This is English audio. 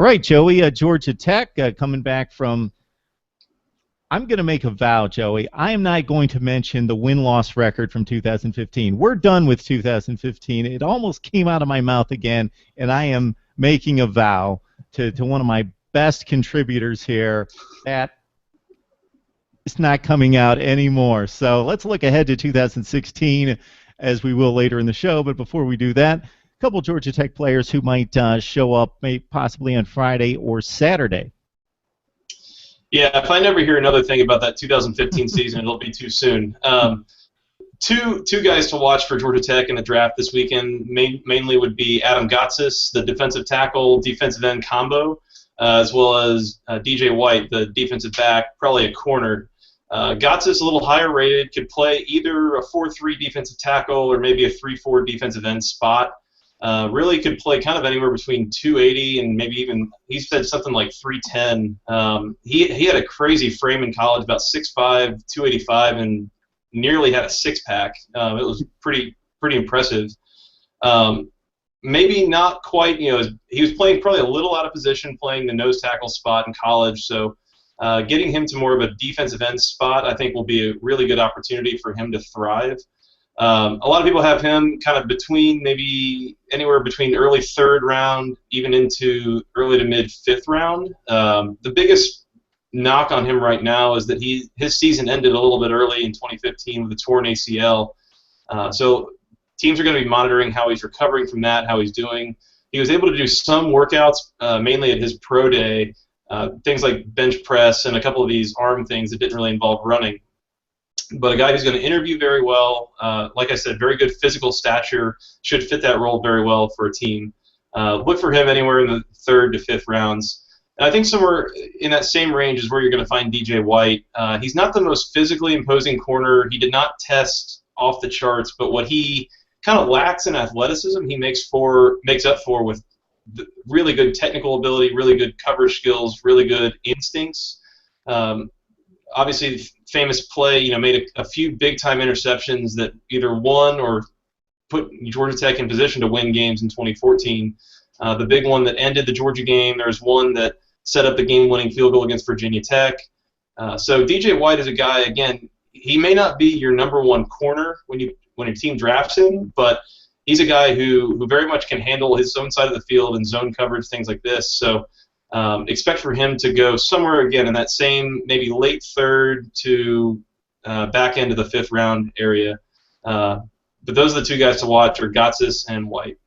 All right, Joey, Georgia Tech coming back from. I'm going to make a vow, Joey. I am not going to mention the win-loss record from 2015. We're done with 2015. It almost came out of my mouth again, and I am making a vow to one of my best contributors here that it's not coming out anymore. So let's look ahead to 2016, as we will later in the show. But before we do that, a couple Georgia Tech players who might show up possibly on Friday or Saturday. Yeah, if I never hear another thing about that 2015 season, it'll be too soon. Two guys to watch for Georgia Tech in the draft this weekend mainly would be Adam Gotsis, the defensive tackle, defensive end combo, as well as DJ White, the defensive back, probably a corner. Gotsis a little higher rated, could play either a 4-3 defensive tackle or maybe a 3-4 defensive end spot. Really could play kind of anywhere between 280 and maybe even, he said something like 310. He had a crazy frame in college, about 6'5", 285, and nearly had a six-pack. It was pretty impressive. Maybe not quite, he was playing probably a little out of position, playing the nose tackle spot in college, so getting him to more of a defensive end spot I think will be a really good opportunity for him to thrive. A lot of people have him kind of between maybe anywhere between early third round even into early to mid fifth round. The biggest knock on him right now is that his season ended a little bit early in 2015 with a torn ACL. So teams are going to be monitoring how he's recovering from that, how he's doing. He was able to do some workouts, mainly at his pro day, things like bench press and a couple of these arm things that didn't really involve running. But a guy who's going to interview very well, like I said, very good physical stature, should fit that role very well for a team. Look for him anywhere in the third to fifth rounds. And I think somewhere in that same range is where you're going to find DJ White. He's not the most physically imposing corner. He did not test off the charts, but what he kind of lacks in athleticism, he makes up for with really good technical ability, really good coverage skills, really good instincts. Obviously, famous play, made a few big-time interceptions that either won or put Georgia Tech in position to win games in 2014. The big one that ended the Georgia game, there's one that set up the game-winning field goal against Virginia Tech. So DJ White is a guy, again, he may not be your number one corner when a team drafts him, but he's a guy who very much can handle his own side of the field and zone coverage, things like this. So expect for him to go somewhere, again, in that same maybe late third to back end of the fifth round area. But those are the two guys to watch, are Gotsis and White.